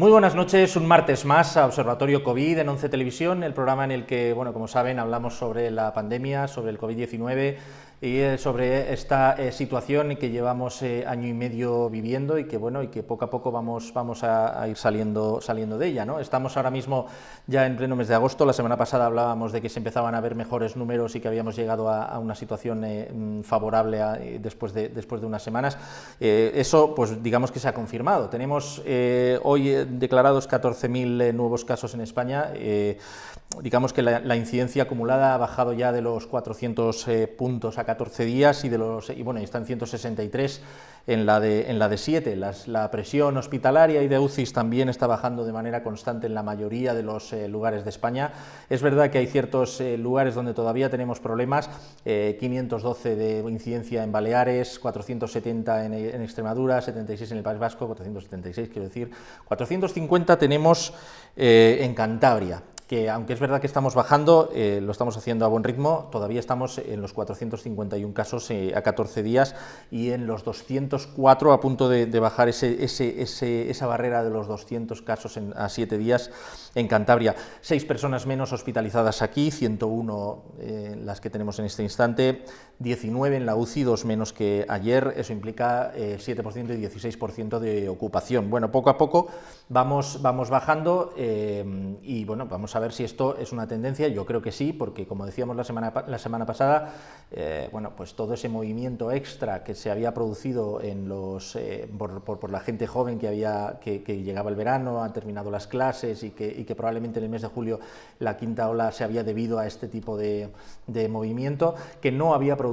Muy buenas noches, un martes más a Observatorio COVID en 11 Televisión, el programa en el que, bueno, como saben, hablamos sobre la pandemia, sobre el COVID-19 y sobre esta situación que llevamos año y medio viviendo y que, bueno, y que poco a poco vamos a ir saliendo de ella, ¿no? Estamos ahora mismo ya en pleno mes de agosto. La semana pasada hablábamos de que se empezaban a ver mejores números y que habíamos llegado a una situación favorable después de unas semanas. Eso, pues digamos que se ha confirmado. Tenemos hoy declarados 14.000 nuevos casos en España. Digamos que la incidencia acumulada ha bajado ya de los 400 puntos a 14 días y bueno, está en 163 en la de 7. La presión hospitalaria y de UCIs también está bajando de manera constante en la mayoría de los lugares de España. Es verdad que hay ciertos lugares donde todavía tenemos problemas, 512 de incidencia en Baleares, 470 en Extremadura, 76 en el País Vasco, 476 quiero decir, 450 tenemos en Cantabria, que aunque es verdad que estamos bajando, lo estamos haciendo a buen ritmo, todavía estamos en los 451 casos a 14 días y en los 204 a punto de bajar esa barrera de los 200 casos a 7 días en Cantabria. 6 personas menos hospitalizadas aquí, 101 las que tenemos en este instante, 19 en la UCI, 2 menos que ayer, eso implica 7% y 16% de ocupación. Bueno, poco a poco vamos bajando y bueno, vamos a ver si esto es una tendencia. Yo creo que sí, porque como decíamos la semana pasada, bueno, pues todo ese movimiento extra que se había producido por la gente joven que llegaba el verano, han terminado las clases y que probablemente en el mes de julio la quinta ola se había debido a este tipo de movimiento, que no había producido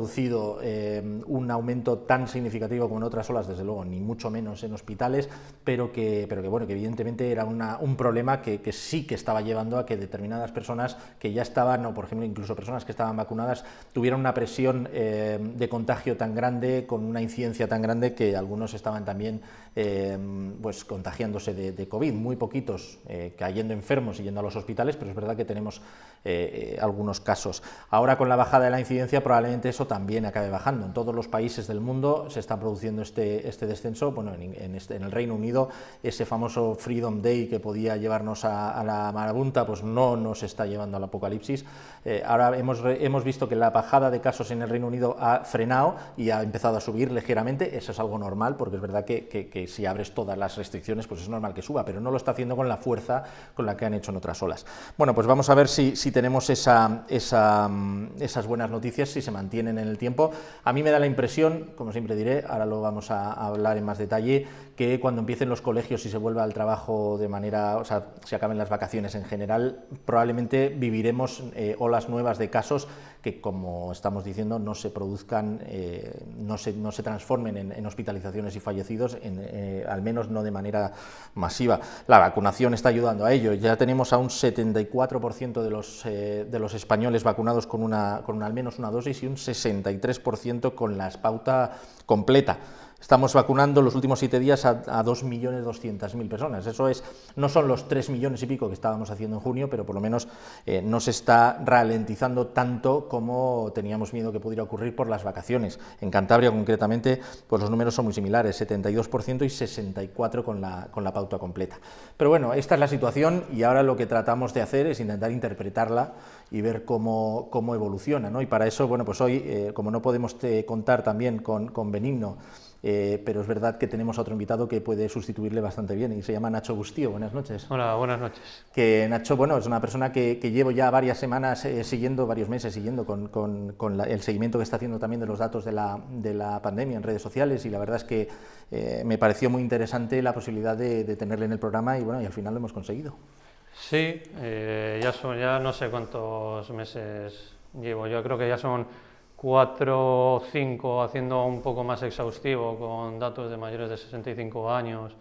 un aumento tan significativo como en otras olas, desde luego, ni mucho menos en hospitales, pero que bueno, que evidentemente era un problema que sí que estaba llevando a que determinadas personas que ya estaban, o por ejemplo incluso personas que estaban vacunadas, tuvieran una presión de contagio tan grande, con una incidencia tan grande, que algunos estaban también pues contagiándose de COVID, muy poquitos cayendo enfermos y yendo a los hospitales, pero es verdad que tenemos algunos casos. Ahora, con la bajada de la incidencia, probablemente eso también acabe bajando. En todos los países del mundo se está produciendo este descenso. Bueno, en el Reino Unido, ese famoso Freedom Day que podía llevarnos a la marabunta, pues no nos está llevando al apocalipsis. Ahora hemos visto que la bajada de casos en el Reino Unido ha frenado y ha empezado a subir ligeramente. Eso es algo normal, porque es verdad que si abres todas las restricciones, pues es normal que suba, pero no lo está haciendo con la fuerza con la que han hecho en otras olas. Bueno, pues vamos a ver si tenemos esas buenas noticias, si se mantienen en el tiempo. A mí me da la impresión, como siempre diré, ahora lo vamos a hablar en más detalle, que cuando empiecen los colegios y se vuelva al trabajo de manera, o sea, se acaben las vacaciones en general, probablemente viviremos olas nuevas de casos que, como estamos diciendo, no se produzcan, no se transformen en hospitalizaciones y fallecidos, al menos no de manera masiva. La vacunación está ayudando a ello. Ya tenemos a un 74% de los españoles vacunados con al menos una dosis y un 63% con la pauta completa. Estamos vacunando los últimos 7 días a 2.200.000 personas. Eso no son los 3 millones y pico que estábamos haciendo en junio, pero por lo menos no se está ralentizando tanto como teníamos miedo que pudiera ocurrir por las vacaciones. En Cantabria, concretamente, pues los números son muy similares, 72% y 64% con la pauta completa. Pero bueno, esta es la situación y ahora lo que tratamos de hacer es intentar interpretarla y ver cómo evoluciona, ¿no? Y para eso, bueno, pues hoy, como no podemos contar también con Benigno, pero es verdad que tenemos a otro invitado que puede sustituirle bastante bien y se llama Nacho Bustío. Buenas noches. Hola, buenas noches. Que Nacho, bueno, es una persona que llevo ya varias semanas varios meses siguiendo con el seguimiento que está haciendo también de los datos de la pandemia en redes sociales, y la verdad es que me pareció muy interesante la posibilidad de tenerle en el programa y bueno, y al final lo hemos conseguido. Sí, ya no sé cuántos meses llevo, yo creo que ya son 4 o 5, haciendo un poco más exhaustivo con datos de mayores de 65 años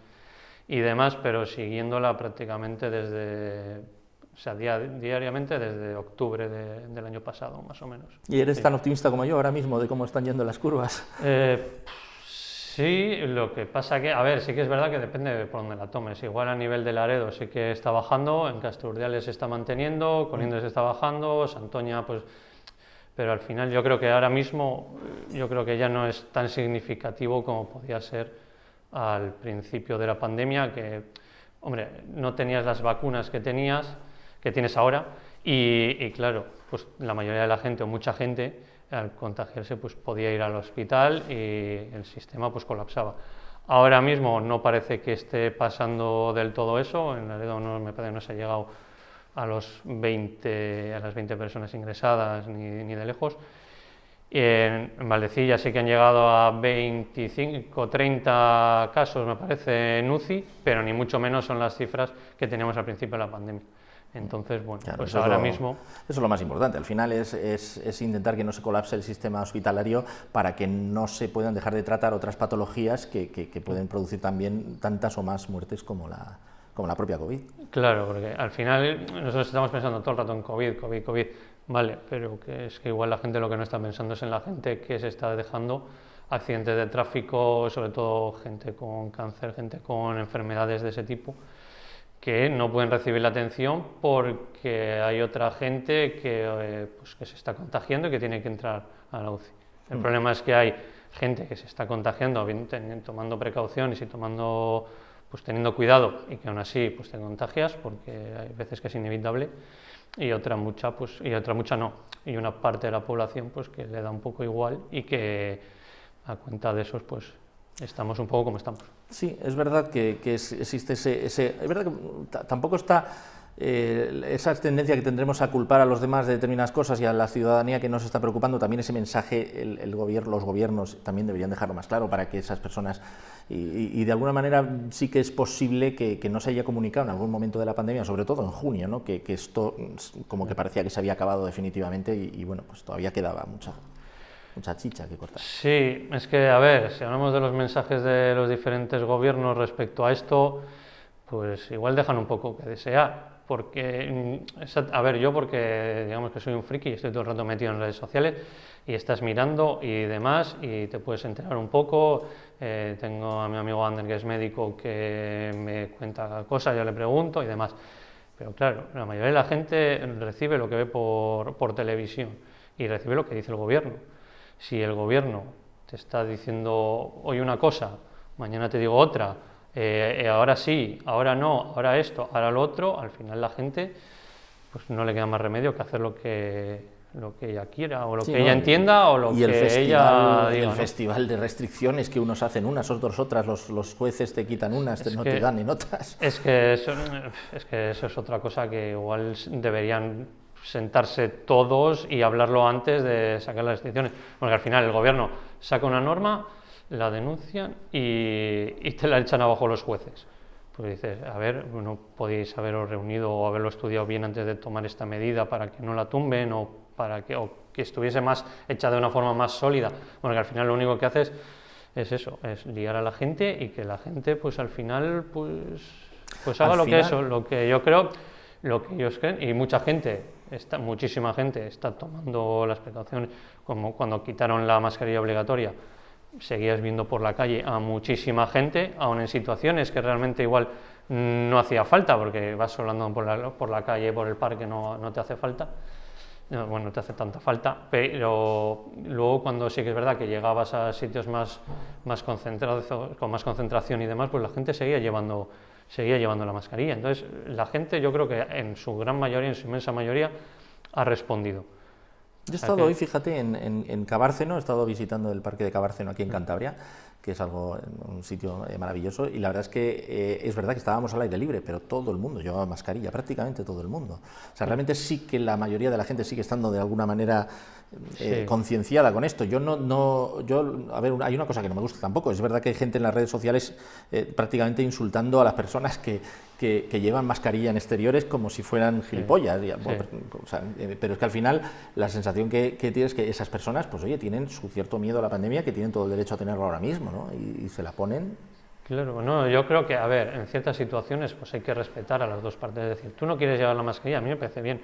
y demás, pero siguiéndola prácticamente diariamente desde octubre del año pasado, más o menos. ¿Y eres sí. tan optimista como yo ahora mismo de cómo están yendo las curvas? Sí, lo que pasa que, a ver, sí que es verdad que depende de por dónde la tomes. Igual a nivel de Laredo sí que está bajando, en Casturdiales se está manteniendo, Colindres está bajando, Santoña pues... Pero al final yo creo que ahora mismo, yo creo que ya no es tan significativo como podía ser al principio de la pandemia, que hombre, no tenías las vacunas que tienes ahora, y claro, pues la mayoría de la gente o mucha gente al contagiarse pues podía ir al hospital y el sistema pues colapsaba. Ahora mismo no parece que esté pasando del todo eso, en realidad me parece que no se ha llegado a las 20 personas ingresadas ni de lejos. En Valdecilla sí que han llegado a 25, 30 casos, me parece, en UCI, pero ni mucho menos son las cifras que teníamos al principio de la pandemia. Entonces, bueno, claro, pues ahora mismo... Eso es lo más importante. Al final es intentar que no se colapse el sistema hospitalario para que no se puedan dejar de tratar otras patologías que pueden producir también tantas o más muertes como la propia COVID. Claro, porque al final nosotros estamos pensando todo el rato en COVID, vale, pero que es que igual la gente lo que no está pensando es en la gente que se está dejando accidentes de tráfico, sobre todo gente con cáncer, gente con enfermedades de ese tipo, que no pueden recibir la atención porque hay otra gente pues que se está contagiando y que tiene que entrar a la UCI. El problema es que hay gente que se está contagiando tomando precauciones y pues teniendo cuidado, y que aún así pues te contagias porque hay veces que es inevitable, y otra mucha no, y una parte de la población pues que le da un poco igual, y que a cuenta de esos pues estamos un poco como estamos. Sí, es verdad que existe es verdad que tampoco está esa tendencia que tendremos a culpar a los demás de determinadas cosas y a la ciudadanía que no se está preocupando. También ese mensaje los gobiernos también deberían dejarlo más claro para que esas personas, y de alguna manera sí que es posible que no se haya comunicado en algún momento de la pandemia, sobre todo en junio, ¿no? que esto como que parecía que se había acabado definitivamente, y bueno, pues todavía quedaba mucha chicha que cortar. Sí, es que, a ver, si hablamos de los mensajes de los diferentes gobiernos respecto a esto, pues igual dejan un poco que desear, porque, a ver, yo porque digamos que soy un friki y estoy todo el rato metido en redes sociales y estás mirando y demás y te puedes enterar un poco. Tengo a mi amigo Ander, que es médico, que me cuenta cosas, yo le pregunto y demás, pero claro, la mayoría de la gente recibe lo que ve por televisión y recibe lo que dice el gobierno. Si el gobierno te está diciendo hoy una cosa, mañana te digo otra, ahora sí, ahora no, ahora esto, ahora lo otro, al final la gente pues no le queda más remedio que hacer lo que ella quiera, o lo que ella entienda, o lo que ella diga. El festival de restricciones, que unos hacen unas, otros otras, los jueces te quitan unas, no te dan en otras. Es que eso es otra cosa que igual deberían sentarse todos y hablarlo antes de sacar las restricciones, porque al final el gobierno saca una norma, la denuncian y te la echan abajo los jueces. Pues dices, a ver, no podéis haberos reunido o haberlo estudiado bien antes de tomar esta medida para que no la tumben, o que estuviese más hecha de una forma más sólida, porque al final lo único que haces es eso, es liar a la gente, y que la gente pues al final pues haga lo que yo creo, lo que ellos creen, y muchísima gente está tomando las precauciones, como cuando quitaron la mascarilla obligatoria. Seguías viendo por la calle a muchísima gente, aun en situaciones que realmente igual no hacía falta, porque vas solando por la calle, por el parque, no te hace falta, bueno, no te hace tanta falta, pero luego cuando sí que es verdad que llegabas a sitios más concentrados, con más concentración y demás, pues la gente seguía llevando la mascarilla. Entonces la gente, yo creo que en su gran mayoría, en su inmensa mayoría, ha respondido. Yo he estado hoy, fíjate, en Cabárceno, he estado visitando el parque de Cabárceno aquí en Cantabria, que es un sitio maravilloso, y la verdad es que es verdad que estábamos al aire libre, pero todo el mundo llevaba mascarilla, prácticamente todo el mundo. O sea, realmente sí que la mayoría de la gente sigue estando de alguna manera concienciada con esto. A ver, hay una cosa que no me gusta tampoco. Es verdad que hay gente en las redes sociales prácticamente insultando a las personas que llevan mascarilla en exteriores como si fueran gilipollas. O sea, pero es que al final la sensación que tienes es que esas personas, pues oye, tienen su cierto miedo a la pandemia, que tienen todo el derecho a tenerlo ahora mismo, ¿no? Y se la ponen. Claro, no, yo creo que, a ver, en ciertas situaciones pues hay que respetar a las dos partes. Es decir, tú no quieres llevar la mascarilla, a mí me parece bien,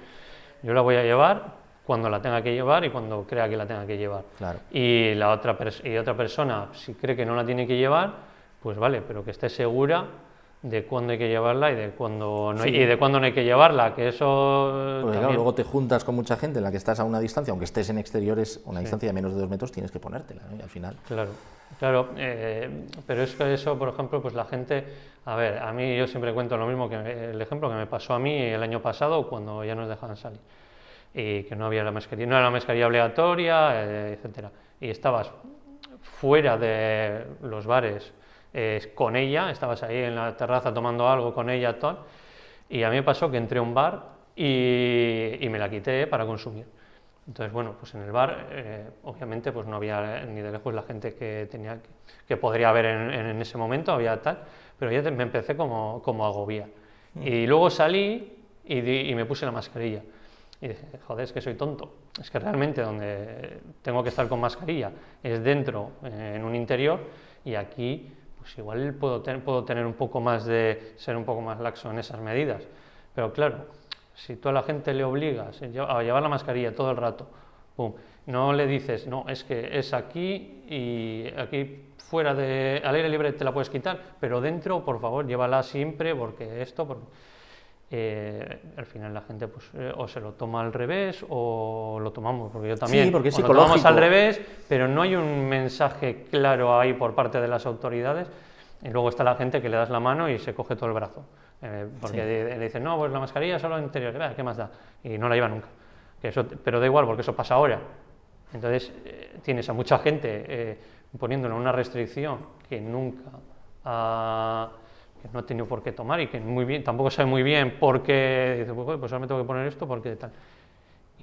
yo la voy a llevar cuando la tenga que llevar y cuando crea que la tenga que llevar. Claro. Y otra persona, si cree que no la tiene que llevar, pues vale, pero que esté segura de cuándo hay que llevarla y de cuándo no hay que llevarla, que eso... Porque claro, luego te juntas con mucha gente en la que estás a una distancia, aunque estés en exteriores, una distancia de menos de 2 metros, tienes que ponértela, ¿no? Y al final... Claro. Claro, pero es que eso, por ejemplo, pues la gente, a ver, a mí yo siempre cuento lo mismo, que el ejemplo que me pasó a mí el año pasado cuando ya nos dejaban salir y que no había la mascarilla, no era la mascarilla obligatoria, etcétera, y estabas fuera de los bares con ella, estabas ahí en la terraza tomando algo con ella, tal, y a mí me pasó que entré a un bar y me la quité para consumir. Entonces, bueno, pues en el bar, obviamente, pues no había ni de lejos la gente que podría haber en ese momento, había tal, pero ya me empecé como a agobiar. Y luego salí y me puse la mascarilla. Y dije, joder, es que soy tonto. Es que realmente donde tengo que estar con mascarilla es dentro, en un interior, y aquí, pues igual puedo tener un poco más ser un poco más laxo en esas medidas. Pero claro, si tú a la gente le obligas a llevar la mascarilla todo el rato, pum, no le dices, no, es que es aquí y aquí fuera al aire libre te la puedes quitar, pero dentro, por favor, llévala siempre porque al final la gente pues o se lo toma al revés o lo tomamos, porque yo también, sí, porque es lo tomamos al revés, pero no hay un mensaje claro ahí por parte de las autoridades, y luego está la gente que le das la mano y se coge todo el brazo. Porque le dicen, no, pues la mascarilla solo interior, ¿qué más da? Y no la lleva nunca. Pero da igual, porque eso pasa ahora. Entonces, tienes a mucha gente poniéndole una restricción que nunca que no ha tenido por qué tomar y que tampoco sabe muy bien por qué. Dice, pues ahora me tengo que poner esto porque tal.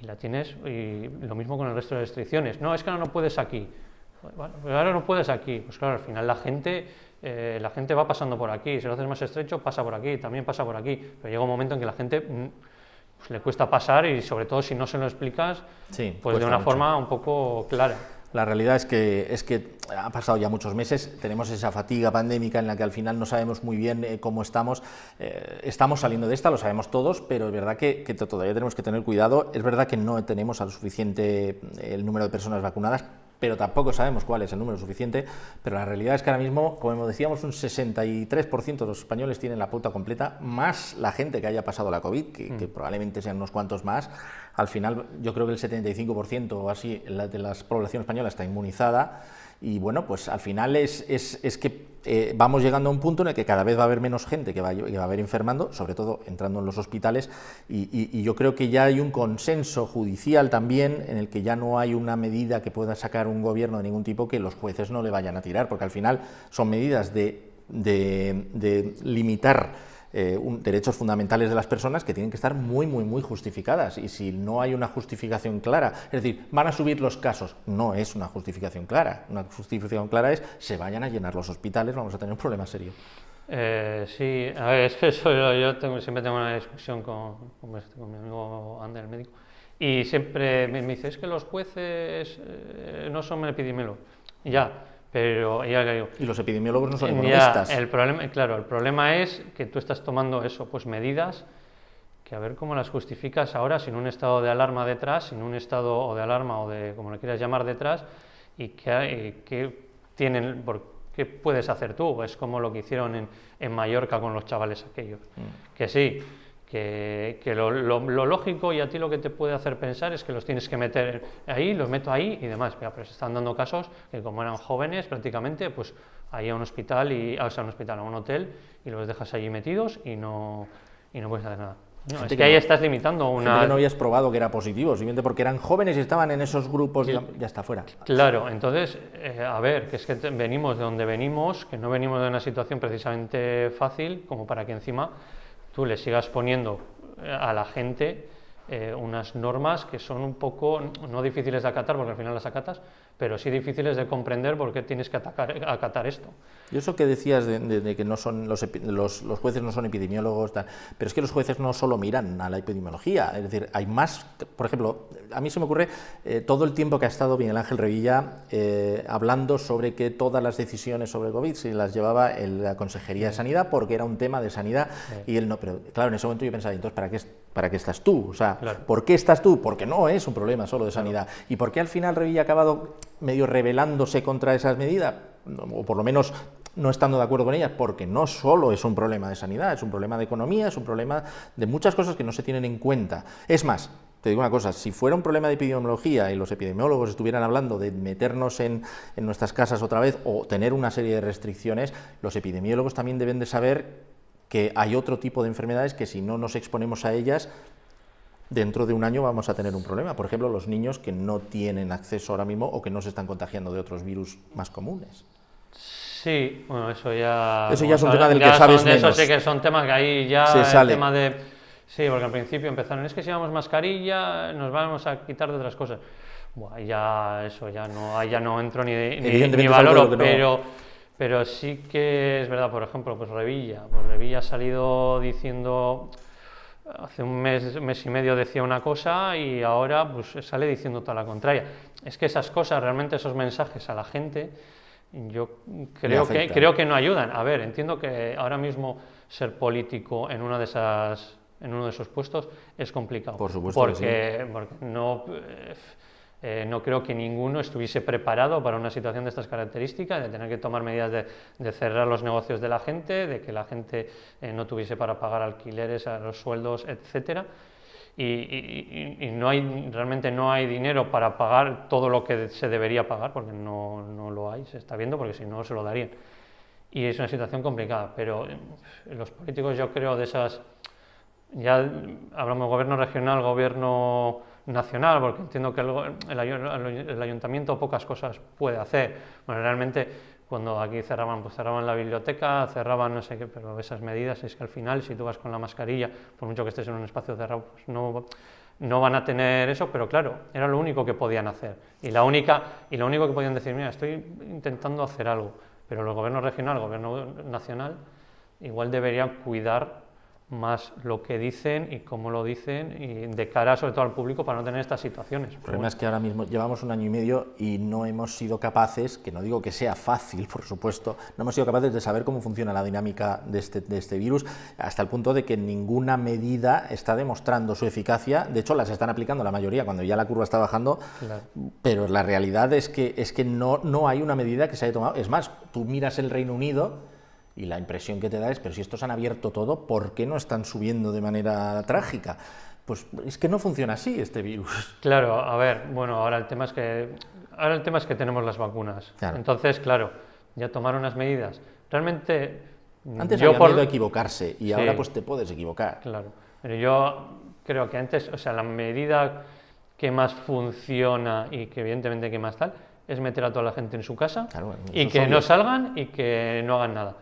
Y la tienes, y lo mismo con el resto de restricciones. No, es que ahora no puedes aquí. Bueno, pues ahora no puedes aquí. Pues claro, al final la gente va pasando por aquí, si lo haces más estrecho pasa por aquí, también pasa por aquí, pero llega un momento en que la gente pues, le cuesta pasar y sobre todo si no se lo explicas, sí, pues de una forma un poco clara. La realidad es que ha pasado ya muchos meses, tenemos esa fatiga pandémica en la que al final no sabemos muy bien cómo estamos. Estamos saliendo de esta, lo sabemos todos, pero es verdad que todavía tenemos que tener cuidado. Es verdad que no tenemos al suficiente el número de personas vacunadas, pero tampoco sabemos cuál es el número suficiente, pero la realidad es que ahora mismo, como decíamos, un 63% de los españoles tienen la pauta completa, más la gente que haya pasado la COVID, que probablemente sean unos cuantos más. Al final, yo creo que el 75% o así de la población española está inmunizada, y bueno, pues al final es que vamos llegando a un punto en el que cada vez va a haber menos gente que va a haber enfermando, sobre todo entrando en los hospitales, y yo creo que ya hay un consenso judicial también en el que ya no hay una medida que pueda sacar un gobierno de ningún tipo que los jueces no le vayan a tirar, porque al final son medidas de limitar derechos fundamentales de las personas que tienen que estar muy justificadas, y si no hay una justificación clara, es decir, van a subir los casos, no es una justificación clara. Una justificación clara es, se vayan a llenar los hospitales, vamos a tener un problema serio. Sí, a ver, es que eso yo siempre tengo una discusión con mi amigo Ander, el médico, y siempre me dice, es que los jueces no son epidemiólogos. Ya, pero ya digo, y los epidemiólogos no son economistas. El problema es que tú estás tomando eso, pues medidas que a ver cómo las justificas ahora sin un estado de alarma detrás, sin un estado o de alarma o de como le quieras llamar detrás, y qué puedes hacer tú. Es como lo que hicieron en Mallorca con los chavales aquellos, que sí, que lo lógico, y a ti lo que te puede hacer pensar es que los tienes que meter ahí, los meto ahí y demás, pero se están dando casos que como eran jóvenes prácticamente, pues ahí a un hospital, a un hotel, y los dejas allí metidos y no puedes hacer nada. No, es que ahí estás limitando gente que no habías probado que era positivo, simplemente porque eran jóvenes y estaban en esos grupos, ya está fuera. Claro, entonces, a ver, que es que venimos de donde venimos, que no venimos de una situación precisamente fácil, como para que encima tú le sigas poniendo a la gente unas normas que son un poco, no difíciles de acatar, porque al final las acatas, pero sí difíciles de comprender por qué tienes que acatar esto. Y eso que decías de que no son los jueces no son epidemiólogos, pero es que los jueces no solo miran a la epidemiología, es decir, hay más. Por ejemplo, a mí se me ocurre todo el tiempo que ha estado Miguel Ángel Revilla hablando sobre que todas las decisiones sobre COVID se las llevaba la Consejería de Sanidad porque era un tema de sanidad, y él no, pero claro, en ese momento yo pensaba, entonces, ¿para qué estás tú? O sea, claro. ¿Por qué estás tú? Porque no es un problema solo de sanidad. Claro. ¿Y por qué al final Revilla ha acabado medio rebelándose contra esas medidas? O por lo menos no estando de acuerdo con ellas, porque no solo es un problema de sanidad, es un problema de economía, es un problema de muchas cosas que no se tienen en cuenta. Es más, te digo una cosa, si fuera un problema de epidemiología y los epidemiólogos estuvieran hablando de meternos en nuestras casas otra vez o tener una serie de restricciones, los epidemiólogos también deben de saber que hay otro tipo de enfermedades que si no nos exponemos a ellas, dentro de un año vamos a tener un problema. Por ejemplo, los niños que no tienen acceso ahora mismo o que no se están contagiando de otros virus más comunes. Sí, bueno, eso ya es un tema del que sabes menos. Eso sí que son temas que ahí ya se sale. El tema de... Sí, porque al principio empezaron, es que si llevamos mascarilla nos vamos a quitar de otras cosas. Buah, ya eso ya no entro ni valoro, pero sí que es verdad, por ejemplo, pues Revilla ha salido diciendo... Hace un mes y medio decía una cosa y ahora pues sale diciendo toda la contraria. Es que esas cosas, realmente esos mensajes a la gente, yo creo que no ayudan. A ver, entiendo que ahora mismo ser político en uno de esos puestos es complicado. Por supuesto porque no creo que ninguno estuviese preparado para una situación de estas características, de tener que tomar medidas de cerrar los negocios de la gente, de que la gente no tuviese para pagar alquileres, a los sueldos, etcétera. Y realmente no hay dinero para pagar todo lo que se debería pagar, porque no lo hay, se está viendo, porque si no se lo darían. Y es una situación complicada, pero los políticos, yo creo, de esas... Ya hablamos de gobierno regional, gobierno nacional, porque entiendo que el ayuntamiento pocas cosas puede hacer. Bueno, realmente cuando aquí cerraban la biblioteca, cerraban no sé qué, pero esas medidas es que al final si tú vas con la mascarilla, por mucho que estés en un espacio cerrado, pues no van a tener eso, pero claro, era lo único que podían hacer. Y lo único que podían decir, mira, estoy intentando hacer algo, pero el gobierno regional, el gobierno nacional, igual deberían cuidar más lo que dicen y cómo lo dicen, y de cara sobre todo al público para no tener estas situaciones. El problema es que ahora mismo llevamos un año y medio y no hemos sido capaces, que no digo que sea fácil, por supuesto, no hemos sido capaces de saber cómo funciona la dinámica de este virus, hasta el punto de que ninguna medida está demostrando su eficacia. De hecho, las están aplicando la mayoría cuando ya la curva está bajando, claro. Pero la realidad es que no hay una medida que se haya tomado. Es más, tú miras el Reino Unido y la impresión que te da es, pero si estos han abierto todo, ¿por qué no están subiendo de manera trágica? Pues es que no funciona así este virus. Claro, a ver, bueno, ahora el tema es que tenemos las vacunas. Claro. Entonces, claro, ya tomar unas medidas. Realmente... Antes había miedo a equivocarse y sí, ahora pues te puedes equivocar. Claro, pero yo creo que antes, o sea, la medida que más funciona y que evidentemente que más tal, es meter a toda la gente en su casa, claro, y que no salgan y que no hagan nada.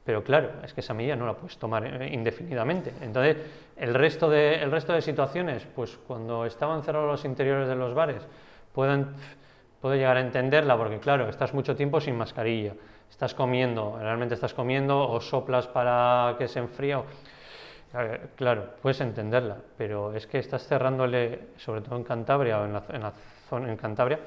Pero claro, es que esa medida no la puedes tomar indefinidamente. Entonces, el resto de situaciones, pues cuando estaban cerrados los interiores de los bares, puedo llegar a entenderla, porque claro, estás mucho tiempo sin mascarilla, realmente estás comiendo o soplas para que se enfríe. Claro, puedes entenderla, pero es que estás cerrándole, sobre todo en Cantabria o en Cantabria,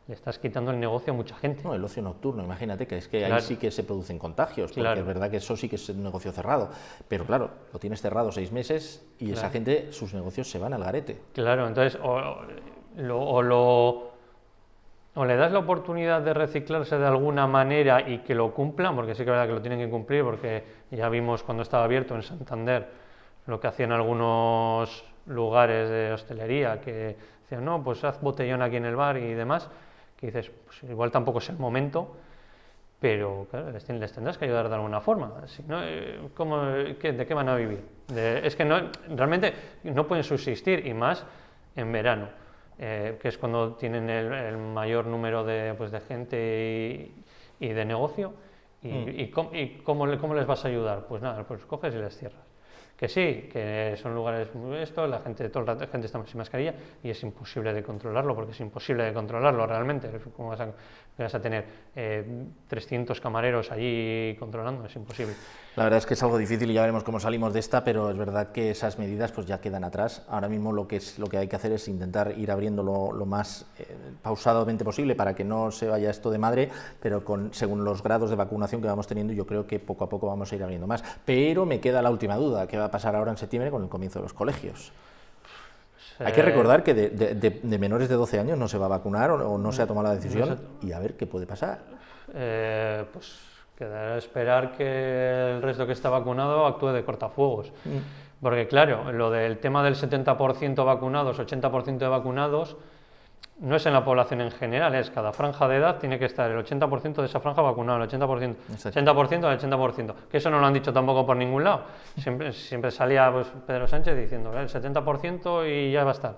le estás quitando el negocio a mucha gente. No, el ocio nocturno, imagínate, que es que ahí sí que se producen contagios, porque es verdad que eso sí que es un negocio cerrado, pero claro, lo tienes cerrado 6 meses y esa gente, sus negocios se van al garete. Claro, entonces, o le das la oportunidad de reciclarse de alguna manera y que lo cumplan, porque sí que es verdad que lo tienen que cumplir, porque ya vimos cuando estaba abierto en Santander lo que hacían algunos lugares de hostelería, que decían, no, pues haz botellón aquí en el bar y demás, que dices, pues igual tampoco es el momento, pero claro, les tendrás que ayudar de alguna forma. Si no, ¿de qué van a vivir? Es que realmente no pueden subsistir, y más en verano, que es cuando tienen el mayor número de gente y de negocio. ¿Y cómo les vas a ayudar? Pues nada, pues coges y les cierras. Que sí, que son lugares toda la gente está sin mascarilla y es imposible de controlarlo, porque es imposible de controlarlo realmente. ¿Cómo vas a tener 300 camareros allí controlando? Es imposible. La verdad es que es algo difícil y ya veremos cómo salimos de esta, pero es verdad que esas medidas pues ya quedan atrás. Ahora mismo lo que hay que hacer es intentar ir abriendo lo más pausadamente posible para que no se vaya esto de madre, pero según los grados de vacunación que vamos teniendo, yo creo que poco a poco vamos a ir abriendo más. Pero me queda la última duda, ¿qué va a pasar ahora en septiembre con el comienzo de los colegios? Hay que recordar que de menores de 12 años no se va a vacunar o no se ha tomado la decisión, y a ver qué puede pasar. Pues quedará a esperar que el resto que está vacunado actúe de cortafuegos. Porque claro, lo del tema del 70% vacunados, 80% de vacunados, no es en la población en general, es cada franja de edad tiene que estar el 80% de esa franja vacunado, el 80%, Exacto. 80% al 80%, que eso no lo han dicho tampoco por ningún lado. Siempre salía pues, Pedro Sánchez diciendo el 70% y ya va a estar.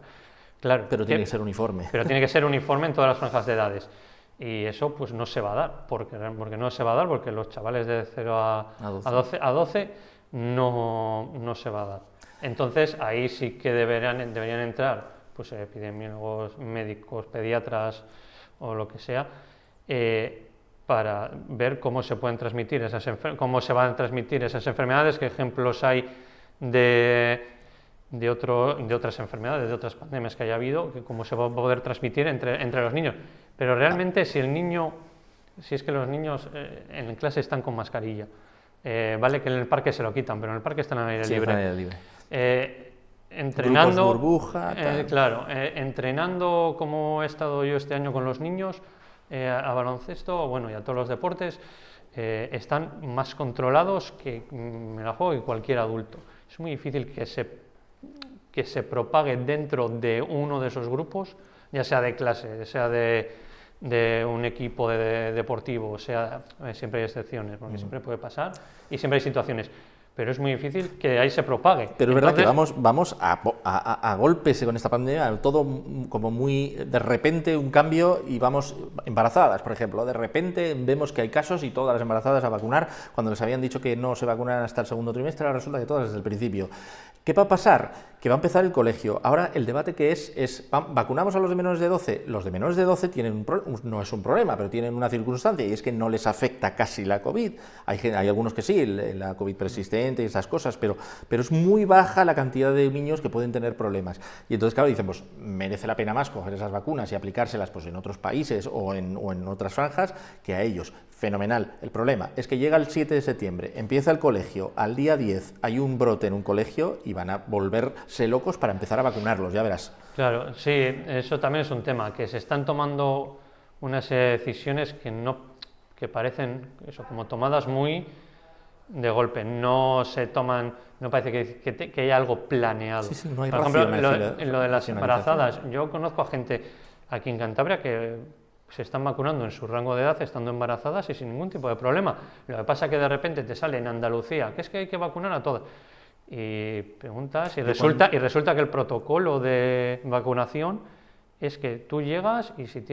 Claro, Pero tiene que ser uniforme. Pero tiene que ser uniforme en todas las franjas de edades. Y eso pues no se va a dar, porque no se va a dar, porque los chavales de 0 a 12 no se va a dar. Entonces ahí sí que deberían entrar pues epidemiólogos, médicos, pediatras o lo que sea, para ver cómo se pueden transmitir cómo se van a transmitir esas enfermedades, qué ejemplos hay de otras enfermedades, de otras pandemias que haya habido, cómo se va a poder transmitir entre los niños. Pero realmente si es que los niños en clase están con mascarilla, vale que en el parque se lo quitan, pero en el parque están al aire libre. Entrenando, grupos burbuja, claro, entrenando como he estado yo este año con los niños a baloncesto, bueno, y a todos los deportes, están más controlados que me la juego que cualquier adulto. Es muy difícil que se propague dentro de uno de esos grupos, ya sea de clase, sea de un equipo deportivo, siempre hay excepciones, porque siempre puede pasar y siempre hay situaciones. Pero es muy difícil que ahí se propague. Pero es verdad que vamos a golpes con esta pandemia, todo como muy de repente un cambio y vamos embarazadas, por ejemplo, de repente vemos que hay casos y todas las embarazadas a vacunar, cuando les habían dicho que no se vacunaran hasta el segundo trimestre, ahora resulta que todas desde el principio. ¿Qué va a pasar? Que va a empezar el colegio. Ahora el debate que ¿vacunamos a los de menores de 12? Los de menores de 12 no es un problema, pero tienen una circunstancia y es que no les afecta casi la COVID. Hay algunos que sí, la COVID persistente y esas cosas, pero es muy baja la cantidad de niños que pueden tener problemas. Y entonces, claro, dicen, pues merece la pena más coger esas vacunas y aplicárselas pues, en otros países o en otras franjas que a ellos. Fenomenal. El problema es que llega el 7 de septiembre, empieza el colegio, al día 10 hay un brote en un colegio y van a volverse locos para empezar a vacunarlos, ya verás. Claro, sí, eso también es un tema, que se están tomando unas decisiones que parecen eso, como tomadas muy de golpe, no parece que haya algo planeado. Sí, no hay Por ejemplo, lo de las embarazadas, yo conozco a gente aquí en Cantabria que se están vacunando en su rango de edad estando embarazadas y sin ningún tipo de problema. Lo que pasa es que de repente te sale en Andalucía, que es que hay que vacunar a todas. Y preguntas, y resulta que el protocolo de vacunación es que tú llegas y si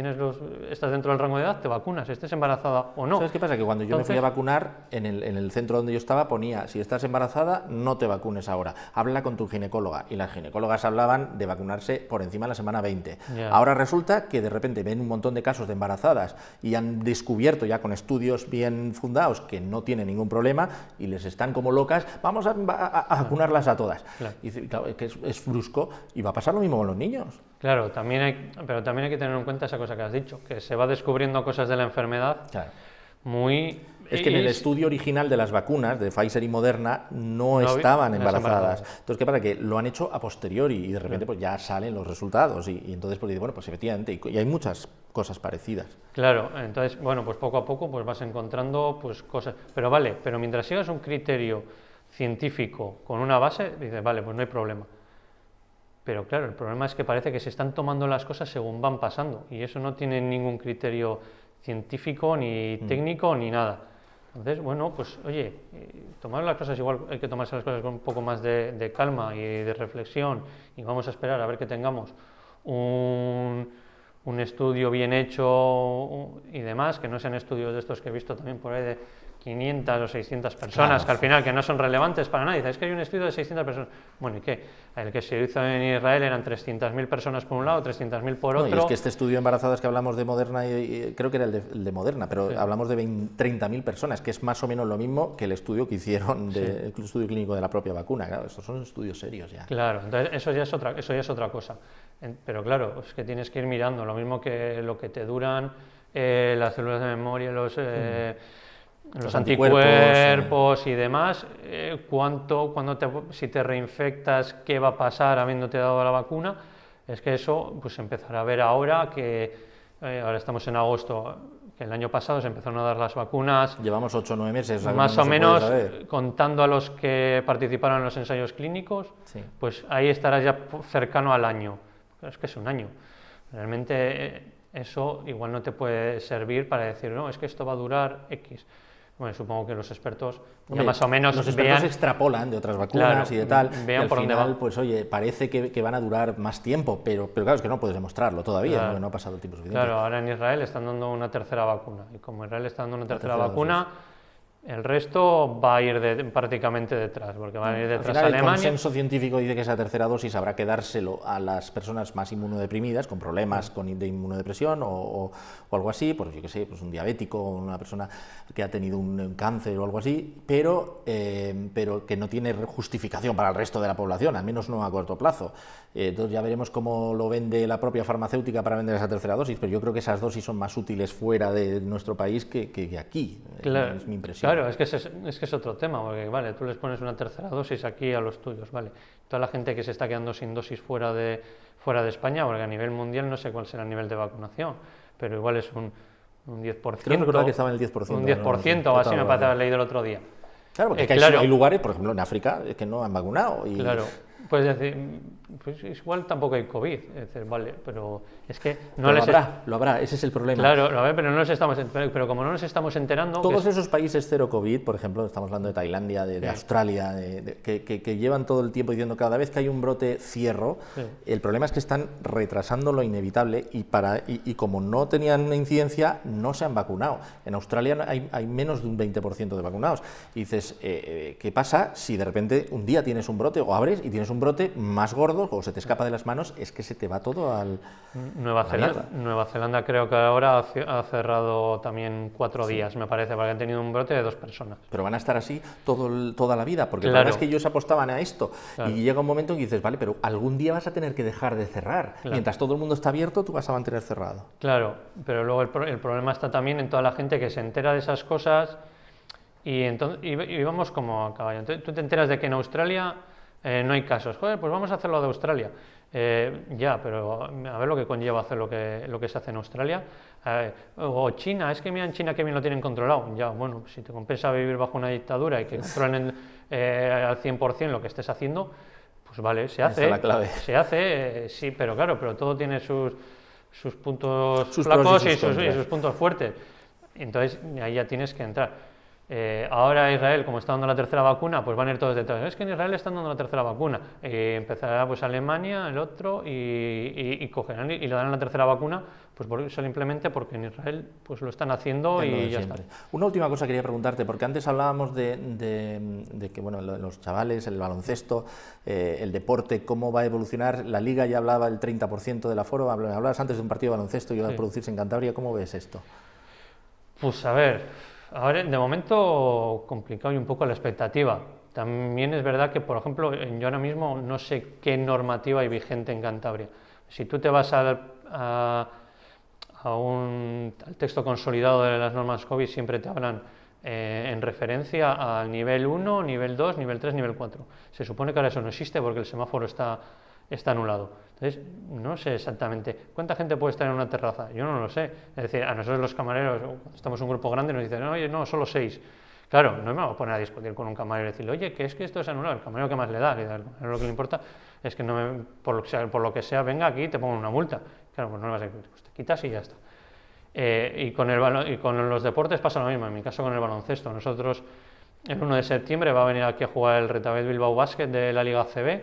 estás dentro del rango de edad, te vacunas, estés embarazada o no. ¿Sabes qué pasa? Que cuando yo me fui a vacunar, en el centro donde yo estaba ponía, si estás embarazada, no te vacunes ahora, habla con tu ginecóloga. Y las ginecólogas hablaban de vacunarse por encima de la semana 20. Yeah. Ahora resulta que de repente ven un montón de casos de embarazadas y han descubierto ya con estudios bien fundados que no tienen ningún problema y les están como locas, vamos a vacunarlas a todas. Claro. Y claro, que es brusco y va a pasar lo mismo con los niños. Claro, pero también hay que tener en cuenta esa cosa que has dicho, que se va descubriendo cosas de la enfermedad muy... Es que en el estudio original de las vacunas, de Pfizer y Moderna, no estaban embarazadas. Entonces, ¿qué pasa? Que lo han hecho a posteriori y de repente pues ya salen los resultados y entonces pues bueno, pues efectivamente, y hay muchas cosas parecidas. Claro, entonces, bueno, pues poco a poco pues vas encontrando pues cosas, pero mientras sigas un criterio científico con una base, dices, vale, pues no hay problema. Pero claro, el problema es que parece que se están tomando las cosas según van pasando y eso no tiene ningún criterio científico, ni técnico, ni nada. Entonces, bueno, pues oye, tomar las cosas igual, hay que tomarse las cosas con un poco más de calma y de reflexión y vamos a esperar a ver que tengamos un estudio bien hecho y demás, que no sean estudios de estos que he visto también por ahí de 500 o 600 personas, claro, que al final que no son relevantes para nadie. Es que hay un estudio de 600 personas. Bueno, ¿y qué? El que se hizo en Israel eran 300.000 personas por un lado, 300.000 por otro. No, y es que este estudio de embarazadas que hablamos de Moderna, creo que era el de Moderna, pero sí, hablamos de 30.000 personas, que es más o menos lo mismo que el estudio que hicieron, el estudio clínico de la propia vacuna. Claro, estos son estudios serios ya. Claro, entonces eso ya es otra cosa. Pero claro, es que tienes que ir mirando, lo mismo que lo que te duran las células de memoria, los anticuerpos y demás, si te reinfectas, qué va a pasar habiéndote dado la vacuna, es que eso pues empezará a ver ahora que ahora estamos en agosto, que el año pasado se empezaron a dar las vacunas. Llevamos 8 o 9 meses. Más o menos, contando a los que participaron en los ensayos clínicos, sí, pues ahí estarás ya cercano al año. Pero es que es un año. Realmente eso igual no te puede servir para decir, no, es que esto va a durar X. Bueno, supongo que los expertos ya más o menos los expertos extrapolan de otras vacunas, claro, y de tal, vean y al por final, dónde va. Pues oye, parece que van a durar más tiempo, pero claro, es que no puedes demostrarlo todavía, claro, no ha pasado el tiempo suficiente. Claro, ahora en Israel están dando una tercera vacuna, y como Israel está dando una tercera vacuna, el resto va a ir prácticamente detrás, porque van a ir detrás a Alemania. El consenso científico dice que esa tercera dosis habrá que dárselo a las personas más inmunodeprimidas, con problemas de inmunodepresión o algo así, pues yo qué sé, pues un diabético o una persona que ha tenido un cáncer o algo así, pero que no tiene justificación para el resto de la población, al menos no a corto plazo. Entonces ya veremos cómo lo vende la propia farmacéutica para vender esa tercera dosis, pero yo creo que esas dosis son más útiles fuera de nuestro país que aquí, claro, es mi impresión. Claro, es que es otro tema, porque vale, tú les pones una tercera dosis aquí a los tuyos, vale. Toda la gente que se está quedando sin dosis fuera de España, porque a nivel mundial no sé cuál será el nivel de vacunación, pero igual es un 10%. Creo recordar que estaba en el 10%. Un 10% o así me parece haber leído el otro día. Claro, porque claro, hay lugares, por ejemplo en África, que no han vacunado. Y... Claro, puedes decir, pues igual tampoco hay COVID, es decir, vale, pero es que no les... Lo habrá, ese es el problema. Claro, lo habrá, pero no nos estamos, pero como no nos estamos enterando... Todos esos países cero COVID, por ejemplo, estamos hablando de Tailandia, de Australia, que llevan todo el tiempo diciendo cada vez que hay un brote cierro, el problema es que están retrasando lo inevitable y como no tenían una incidencia, no se han vacunado. En Australia hay menos de un 20% de vacunados. Y dices, ¿qué pasa si de repente un día tienes un brote o abres y tienes un brote más gordo o se te escapa de las manos? Es que se te va todo al... Nueva Zelanda creo que ahora ha cerrado también 4 días, me parece, porque han tenido un brote de 2 personas. Pero van a estar así toda la vida, porque la verdad es que ellos apostaban a esto. Claro. Y llega un momento en que dices, vale, pero algún día vas a tener que dejar de cerrar. Claro. Mientras todo el mundo está abierto, tú vas a mantener cerrado. Claro, pero luego el problema está también en toda la gente que se entera de esas cosas y vamos como a caballo. Entonces, tú te enteras de que en Australia no hay casos. Joder, pues vamos a hacerlo de Australia. Ya, pero a ver lo que conlleva hacer lo que se hace en Australia. O China, es que mira en China que bien lo tienen controlado. Ya, bueno, si te compensa vivir bajo una dictadura y que controlen al 100% lo que estés haciendo, pues vale, se hace. Esa es la clave. Se hace, sí, pero claro, pero todo tiene sus puntos flacos y sus puntos fuertes. Entonces, ahí ya tienes que entrar. Ahora Israel, como está dando la tercera vacuna, pues van a ir todos detrás. Es que en Israel están dando la tercera vacuna. Empezará pues Alemania, el otro, y cogerán y le darán la tercera vacuna, pues simplemente porque en Israel pues lo están haciendo y ya está. Una última cosa quería preguntarte, porque antes hablábamos de que bueno, los chavales, el baloncesto, el deporte, cómo va a evolucionar. La Liga ya hablaba del 30% del aforo, hablabas antes de un partido de baloncesto y iba a producirse en Cantabria. ¿Cómo ves esto? Pues a ver... Ahora, de momento, complicado y un poco la expectativa. También es verdad que, por ejemplo, yo ahora mismo no sé qué normativa hay vigente en Cantabria. Si tú te vas al texto consolidado de las normas COVID, siempre te hablan en referencia al nivel 1, nivel 2, nivel 3, nivel 4. Se supone que ahora eso no existe porque el semáforo está anulado. Entonces, no sé exactamente cuánta gente puede estar en una terraza, yo no lo sé. Es decir, a nosotros los camareros, cuando estamos en un grupo grande, nos dicen, oye, no, solo 6. Claro, no me voy a poner a discutir con un camarero y decirle, oye, que es que esto es anulado, el camarero que más le da, lo que le importa es que por lo que sea, venga aquí y te pongo una multa. Claro, pues no le vas a decir, pues te quitas y ya está. Y con los deportes pasa lo mismo, en mi caso con el baloncesto. Nosotros, el 1 de septiembre va a venir aquí a jugar el Retabet Bilbao Basket de la Liga ACB,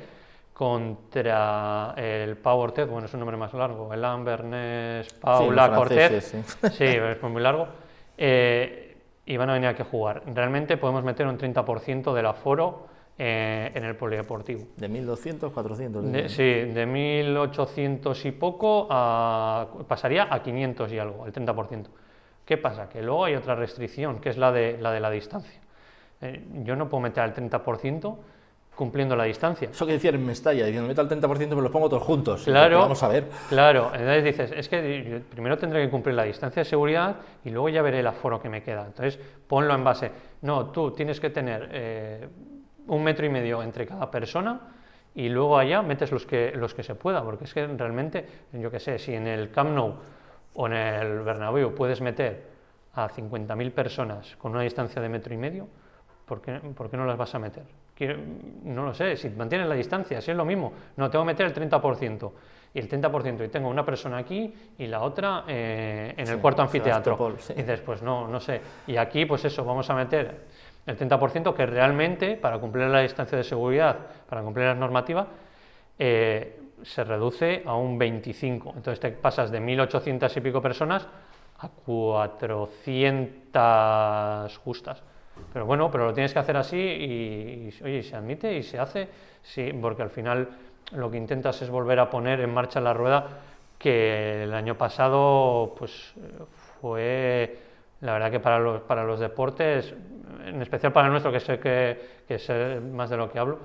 contra el Pau Ortez, bueno, es un nombre más largo, el Ambernés Paula Cortez, sí, es muy largo, y van a venir aquí a jugar. Realmente podemos meter un 30% del aforo en el polideportivo. ¿De 1.200, 400? Sí, de 1.800 y poco pasaría a 500 y algo, el 30%. ¿Qué pasa? Que luego hay otra restricción, que es la de la distancia. Yo no puedo meter al 30%, cumpliendo la distancia. Eso que decían en Mestalla, diciendo, meto al 30% pero los pongo todos juntos. Claro, vamos a ver. Claro, entonces dices, es que yo primero tendré que cumplir la distancia de seguridad y luego ya veré el aforo que me queda. Entonces, ponlo en base, no, tú tienes que tener 1,5 metros entre cada persona y luego allá metes los que se pueda, porque es que realmente, yo qué sé, si en el Camp Nou o en el Bernabéu puedes meter a 50.000 personas con una distancia de 1,5 metros, ¿por qué no las vas a meter? No lo sé, si mantienes la distancia, si es lo mismo, no, tengo que meter el 30%, y el 30%, y tengo una persona aquí y la otra en el cuarto anfiteatro. Sí. Y dices, pues no sé, y aquí pues eso, vamos a meter el 30%, que realmente, para cumplir la distancia de seguridad, para cumplir las normativas, se reduce a un 25%, entonces te pasas de 1.800 y pico personas a 400 justas. Pero bueno, pero lo tienes que hacer así y oye, se admite y se hace, sí, porque al final lo que intentas es volver a poner en marcha la rueda, que el año pasado pues fue, la verdad que para los deportes, en especial para el nuestro, que sé que es más de lo que hablo,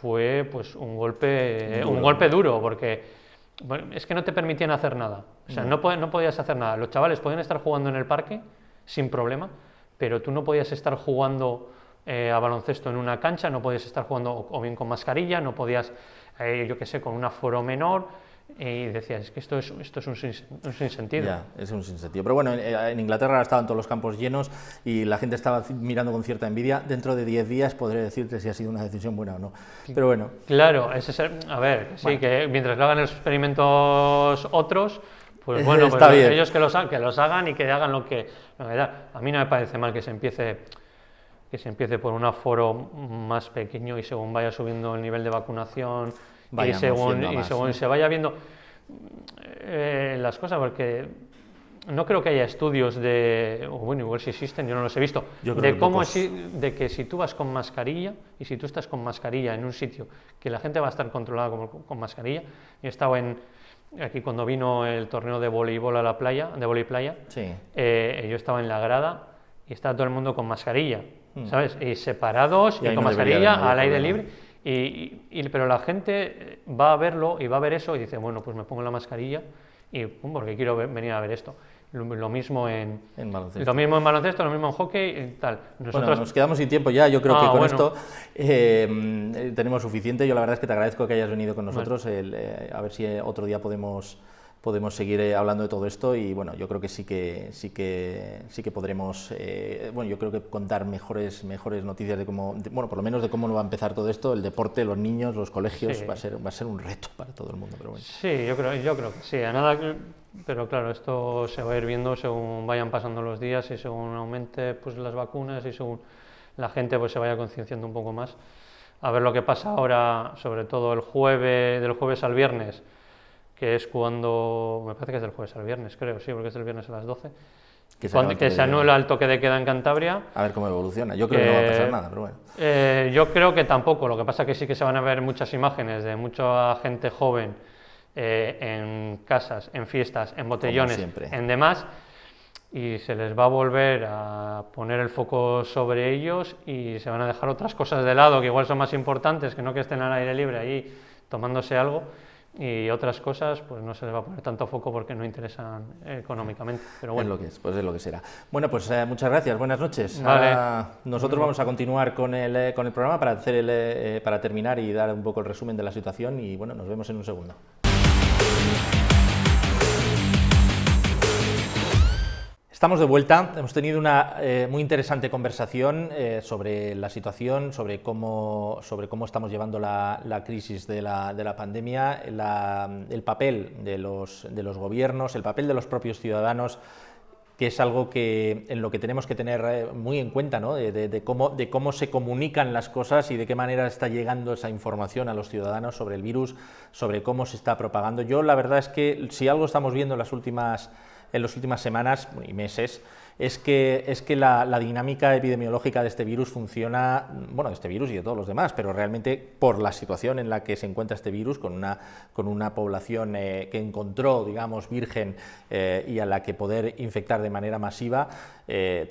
fue pues un golpe duro, porque bueno, es que no te permitían hacer nada, o sea, no podías hacer nada. Los chavales podían estar jugando en el parque sin problema, pero tú no podías estar jugando a baloncesto en una cancha, no podías estar jugando o bien con mascarilla, no podías, yo qué sé, con un aforo menor, y decías, es que esto es un sinsentido. Ya, es un sinsentido. Pero bueno, en Inglaterra estaban todos los campos llenos y la gente estaba mirando con cierta envidia. Dentro de 10 días podré decirte si ha sido una decisión buena o no. Pero bueno. Claro, ese es a ver, sí, bueno, que mientras lo hagan los experimentos otros, pues bueno, pues ellos que los hagan y que hagan lo que da. A mí no me parece mal que se empiece por un aforo más pequeño y según vaya subiendo el nivel de vacunación y según se vaya viendo las cosas, porque no creo que haya estudios bueno, igual si existen, yo no los he visto, de que si tú vas con mascarilla y si tú estás con mascarilla en un sitio que la gente va a estar controlada con mascarilla. Yo he estado aquí cuando vino el torneo de voleibol a la playa, de voleibol playa, sí. Yo estaba en la grada y estaba todo el mundo con mascarilla, ¿sabes? Y separados y con mascarilla al aire libre. Pero la gente va a verlo y va a ver eso y dice, bueno, pues me pongo la mascarilla y porque quiero venir a ver esto. Lo mismo en baloncesto. Lo mismo en baloncesto, lo mismo en hockey y tal. Bueno, nos quedamos sin tiempo ya, yo creo que con esto tenemos suficiente. Yo la verdad es que te agradezco que hayas venido con nosotros, a ver si otro día podemos seguir hablando de todo esto y bueno, yo creo que sí que podremos, bueno, yo creo que contar mejores noticias de cómo, bueno, por lo menos de cómo va a empezar todo esto, el deporte, los niños, los colegios, sí. va a ser un reto para todo el mundo, pero bueno. Sí, yo creo que sí, pero claro, esto se va a ir viendo según vayan pasando los días y según aumente pues las vacunas y según la gente pues se vaya concienciando un poco más. A ver lo que pasa ahora, sobre todo del jueves al viernes, que es cuando, me parece que es del jueves al viernes, creo, sí, porque es del viernes a las 12, que se anula el toque de queda en Cantabria. A ver cómo evoluciona, yo creo que no va a pasar nada, pero bueno. Yo creo que tampoco, lo que pasa que sí que se van a ver muchas imágenes de mucha gente joven en casas, en fiestas, en botellones, en demás, y se les va a volver a poner el foco sobre ellos y se van a dejar otras cosas de lado que igual son más importantes, que no que estén al aire libre ahí tomándose algo. Y otras cosas, pues no se les va a poner tanto foco porque no interesan económicamente. Pero bueno. Es lo que será. Bueno, pues muchas gracias, buenas noches. Vale. Ahora nosotros vamos a continuar con el programa para terminar y dar un poco el resumen de la situación y bueno, nos vemos en un segundo. Estamos de vuelta, hemos tenido una muy interesante conversación sobre la situación, sobre cómo estamos llevando la crisis de la pandemia, el papel de los gobiernos, el papel de los propios ciudadanos, que es algo en lo que tenemos que tener muy en cuenta, ¿no? de cómo se comunican las cosas y de qué manera está llegando esa información a los ciudadanos sobre el virus, sobre cómo se está propagando. Yo la verdad es que si algo estamos viendo en las últimas semanas y meses, es que la dinámica epidemiológica de este virus funciona, bueno, de este virus y de todos los demás, pero realmente por la situación en la que se encuentra este virus, con una población que encontró, digamos, virgen y a la que poder infectar de manera masiva,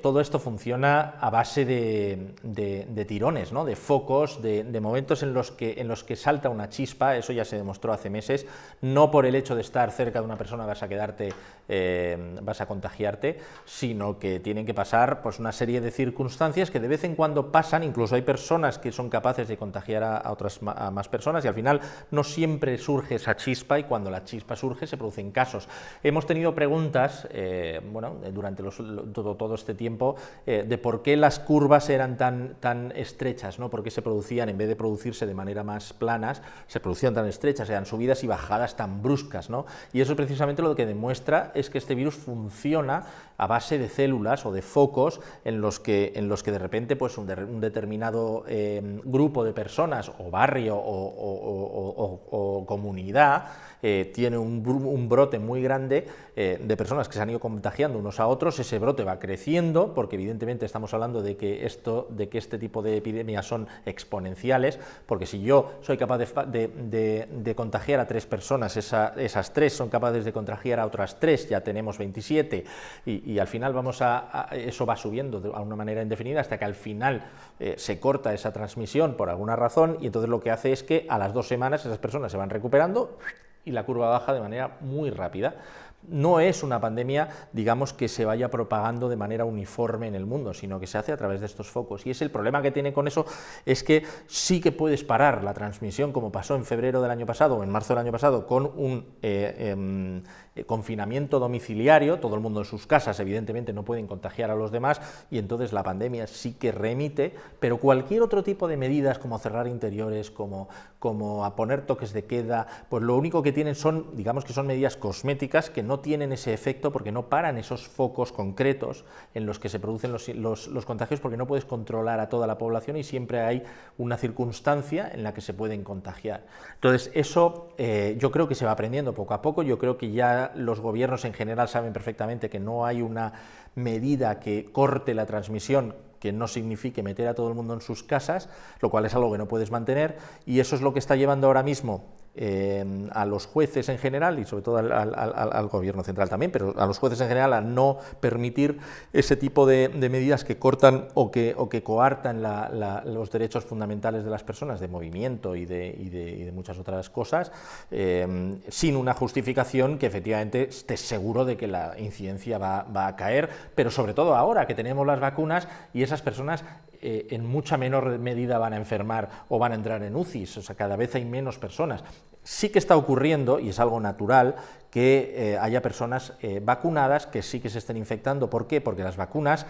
todo esto funciona a base de tirones, ¿no? De focos, de momentos en los que salta una chispa. Eso ya se demostró hace meses, no por el hecho de estar cerca de una persona vas a contagiarte, sino sino que tienen que pasar pues una serie de circunstancias que de vez en cuando pasan. Incluso hay personas que son capaces de contagiar a más personas, y al final no siempre surge esa chispa, y cuando la chispa surge se producen casos. Hemos tenido preguntas durante todo este tiempo de por qué las curvas eran tan estrechas, ¿no? Por qué se producían, en vez de producirse de manera más planas, se producían tan estrechas, eran subidas y bajadas tan bruscas, ¿no? Y eso precisamente lo que demuestra es que este virus funciona a base de células o de focos en los que de repente pues un determinado grupo de personas o barrio o comunidad tiene un brote muy grande de personas que se han ido contagiando unos a otros. Ese brote va creciendo, porque evidentemente estamos hablando de que este tipo de epidemias son exponenciales, porque si yo soy capaz de contagiar a 3 personas, esas 3 son capaces de contagiar a otras 3, ya tenemos 27, y al final eso va subiendo de una manera indefinida hasta que al final se corta esa transmisión por alguna razón, y entonces lo que hace es que a las 2 semanas esas personas se van recuperando y la curva baja de manera muy rápida. No es una pandemia, digamos, que se vaya propagando de manera uniforme en el mundo, sino que se hace a través de estos focos. Y el problema que tiene con eso es que sí que puedes parar la transmisión, como pasó en febrero del año pasado o en marzo del año pasado, con un confinamiento domiciliario. Todo el mundo en sus casas, evidentemente, no pueden contagiar a los demás, y entonces la pandemia sí que remite, pero cualquier otro tipo de medidas, como cerrar interiores, como a poner toques de queda, pues lo único que tienen son, digamos que son medidas cosméticas que no tienen ese efecto, porque no paran esos focos concretos en los que se producen los contagios, porque no puedes controlar a toda la población y siempre hay una circunstancia en la que se pueden contagiar. Entonces eso yo creo que se va aprendiendo poco a poco. Yo creo que ya los gobiernos en general saben perfectamente que no hay una medida que corte la transmisión que no signifique meter a todo el mundo en sus casas, lo cual es algo que no puedes mantener, y eso es lo que está llevando ahora mismo a los jueces en general, y sobre todo al gobierno central también, pero a los jueces en general, a no permitir ese tipo de medidas que cortan o que coartan los derechos fundamentales de las personas de movimiento y de muchas otras cosas, sin una justificación que efectivamente estés seguro de que la incidencia va a caer, pero sobre todo ahora que tenemos las vacunas y esas personas en mucha menor medida van a enfermar o van a entrar en UCIs, o sea, cada vez hay menos personas. Sí que está ocurriendo, y es algo natural, que haya personas vacunadas que sí que se estén infectando. ¿Por qué? Porque las vacunas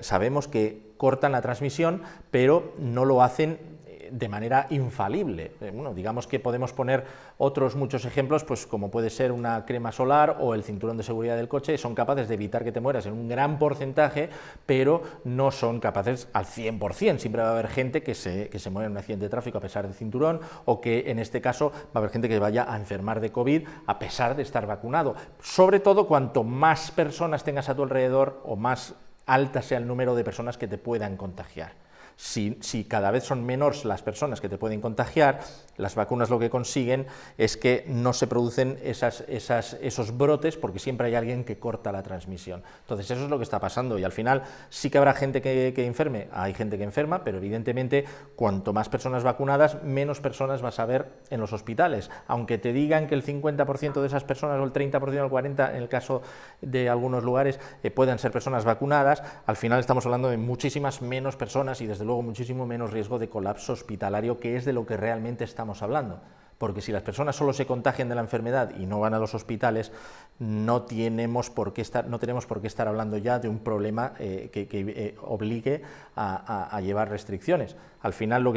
sabemos que cortan la transmisión, pero no lo hacen de manera infalible. Bueno, digamos que podemos poner otros muchos ejemplos, pues como puede ser una crema solar o el cinturón de seguridad del coche. Son capaces de evitar que te mueras en un gran porcentaje, pero no son capaces al 100%. Siempre va a haber gente que se muere en un accidente de tráfico a pesar del cinturón, o que en este caso va a haber gente que vaya a enfermar de COVID a pesar de estar vacunado. Sobre todo cuanto más personas tengas a tu alrededor o más alta sea el número de personas que te puedan contagiar. Si cada vez son menos las personas que te pueden contagiar, las vacunas lo que consiguen es que no se producen esos brotes, porque siempre hay alguien que corta la transmisión. Entonces eso es lo que está pasando, y al final sí que habrá gente que enferme, hay gente que enferma, pero evidentemente cuanto más personas vacunadas, menos personas vas a ver en los hospitales. Aunque te digan que el 50% de esas personas, o el 30% o el 40%, en el caso de algunos lugares, puedan ser personas vacunadas, al final estamos hablando de muchísimas menos personas y desde luego muchísimo menos riesgo de colapso hospitalario, que es de lo que realmente estamos hablando. Porque si las personas solo se contagian de la enfermedad y no van a los hospitales, no tenemos por qué estar hablando ya de un problema que obligue a llevar restricciones. Al final lo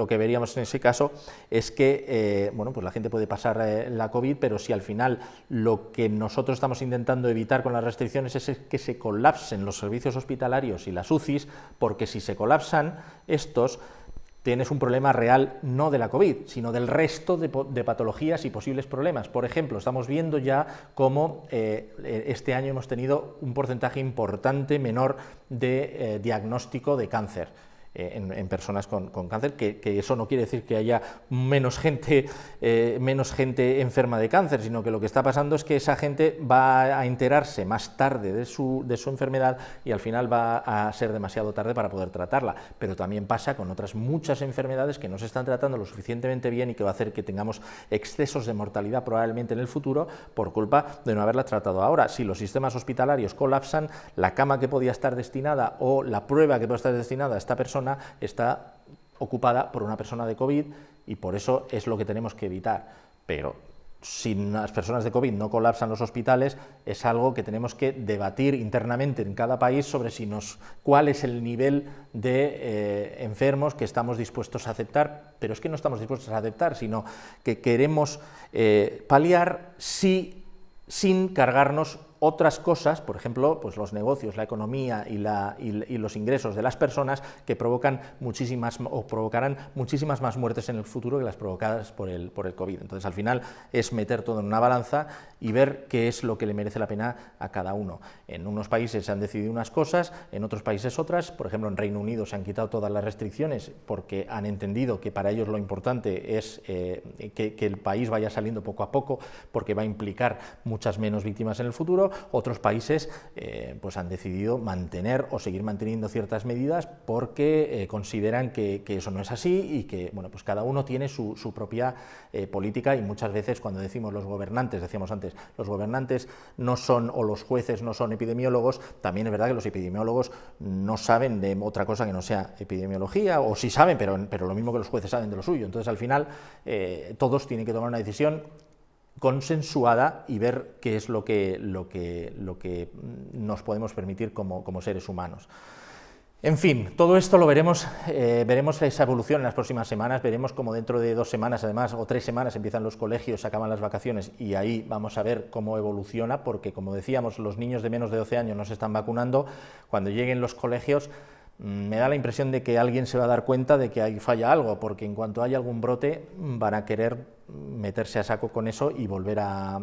que veríamos en ese caso es que pues la gente puede pasar la COVID, pero si al final lo que nosotros estamos intentando evitar con las restricciones es que se colapsen los servicios hospitalarios y las UCIs, porque si se colapsan estos, tienes un problema real no de la COVID, sino del resto de patologías y posibles problemas. Por ejemplo, estamos viendo ya cómo este año hemos tenido un porcentaje importante menor de diagnóstico de cáncer. en personas con cáncer, que eso no quiere decir que haya menos gente enferma de cáncer, sino que lo que está pasando es que esa gente va a enterarse más tarde de su enfermedad y al final va a ser demasiado tarde para poder tratarla. Pero también pasa con otras muchas enfermedades que no se están tratando lo suficientemente bien y que va a hacer que tengamos excesos de mortalidad probablemente en el futuro por culpa de no haberla tratado ahora. Si los sistemas hospitalarios colapsan, la cama que podía estar destinada o la prueba que puede estar destinada a esta persona está ocupada por una persona de COVID y por eso es lo que tenemos que evitar. Pero si las personas de COVID no colapsan los hospitales, es algo que tenemos que debatir internamente en cada país sobre cuál es el nivel de enfermos que estamos dispuestos a aceptar, pero es que no estamos dispuestos a aceptar, sino que queremos paliar sin cargarnos otras cosas, por ejemplo, pues los negocios, la economía y los ingresos de las personas que provocarán muchísimas más muertes en el futuro que las provocadas por el COVID. Entonces, al final es meter todo en una balanza y ver qué es lo que le merece la pena a cada uno. En unos países se han decidido unas cosas, en otros países otras. Por ejemplo, en Reino Unido se han quitado todas las restricciones porque han entendido que para ellos lo importante es que el país vaya saliendo poco a poco, porque va a implicar muchas menos víctimas en el futuro. Otros países pues han decidido mantener o seguir manteniendo ciertas medidas porque consideran que eso no es así y que bueno, pues cada uno tiene su propia política, y muchas veces cuando decimos los gobernantes, decíamos antes, los gobernantes no son, o los jueces no son epidemiólogos, también es verdad que los epidemiólogos no saben de otra cosa que no sea epidemiología, o sí saben, pero lo mismo que los jueces saben de lo suyo. Entonces al final todos tienen que tomar una decisión consensuada y ver qué es lo que nos podemos permitir como seres humanos. En fin, todo esto lo veremos esa evolución en las próximas semanas, veremos cómo dentro de 2 semanas, además, o 3 semanas empiezan los colegios, se acaban las vacaciones y ahí vamos a ver cómo evoluciona, porque como decíamos, los niños de menos de 12 años no se están vacunando. Cuando lleguen los colegios me da la impresión de que alguien se va a dar cuenta de que ahí falla algo, porque en cuanto haya algún brote van a querer meterse a saco con eso y volver a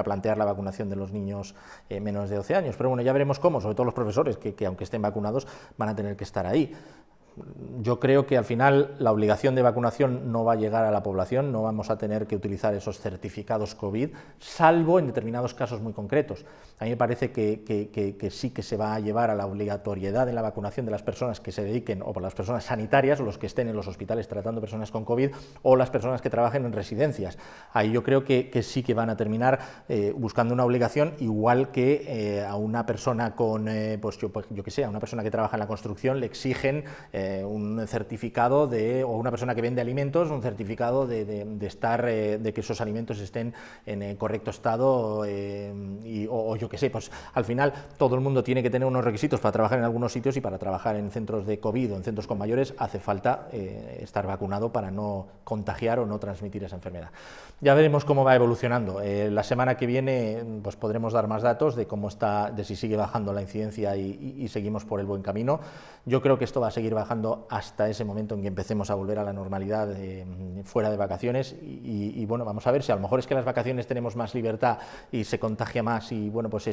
plantear la vacunación de los niños menos de 12 años. Pero bueno, ya veremos cómo, sobre todo los profesores, que aunque estén vacunados van a tener que estar ahí. Yo creo que al final la obligación de vacunación no va a llegar a la población, no vamos a tener que utilizar esos certificados COVID, salvo en determinados casos muy concretos. A mí me parece que sí que se va a llevar a la obligatoriedad en la vacunación de las personas que se dediquen, o por las personas sanitarias, o los que estén en los hospitales tratando personas con COVID, o las personas que trabajen en residencias. Ahí yo creo que sí que van a terminar buscando una obligación, igual que a una persona con, yo que sé, a una persona que trabaja en la construcción le exigen un certificado o una persona que vende alimentos, un certificado de que esos alimentos estén en correcto estado, o yo que sé, pues al final todo el mundo tiene que tener unos requisitos para trabajar en algunos sitios, y para trabajar en centros de COVID o en centros con mayores hace falta estar vacunado para no contagiar o no transmitir esa enfermedad. Ya veremos cómo va evolucionando. La semana que viene pues podremos dar más datos de cómo está, de si sigue bajando la incidencia y seguimos por el buen camino. Yo creo que esto va a seguir bajando hasta ese momento en que empecemos a volver a la normalidad fuera de vacaciones, y bueno, vamos a ver si a lo mejor es que las vacaciones tenemos más libertad y se contagia más, y bueno, pues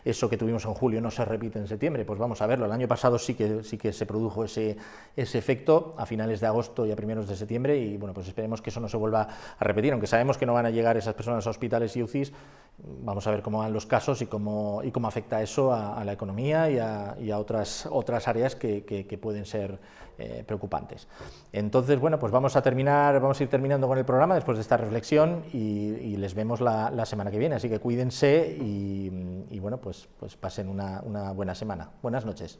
eso que tuvimos en julio no se repite en septiembre. Pues vamos a verlo. El año pasado sí que se produjo ese efecto a finales de agosto y a primeros de septiembre, y bueno, pues esperemos que eso no se vuelva a repetir, aunque sabemos que no van a llegar esas personas a hospitales y UCIs. Vamos a ver cómo van los casos y cómo afecta eso a la economía y a otras áreas que pueden ser preocupantes. Entonces, bueno, pues vamos a ir terminando con el programa después de esta reflexión, y les vemos la semana que viene, así que cuídense y bueno, pues pasen una buena semana. Buenas noches.